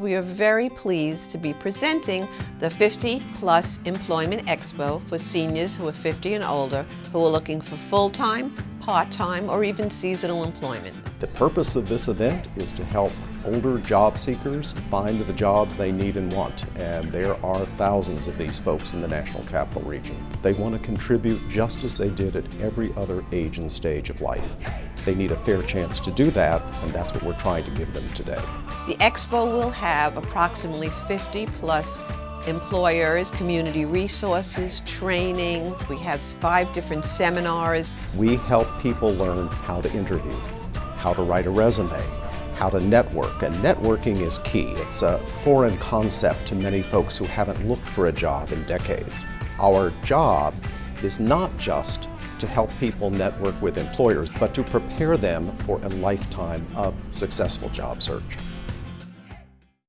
we are very pleased to be presenting the 50 Plus Employment Expo for seniors who are 50 and older who are looking for full-time, part-time, or even seasonal employment. The purpose of this event is to help older job seekers find the jobs they need and want, and there are thousands of these folks in the National Capital Region. They want to contribute just as they did at every other age and stage of life. They need a fair chance to do that, and that's what we're trying to give them today. The Expo will have approximately 50 plus employers, community resources, training. We have 5 different seminars. We help people learn how to interview, how to write a resume, how to network, and networking is key. It's a foreign concept to many folks who haven't looked for a job in decades. Our job is not just to help people network with employers, but to prepare them for a lifetime of successful job search.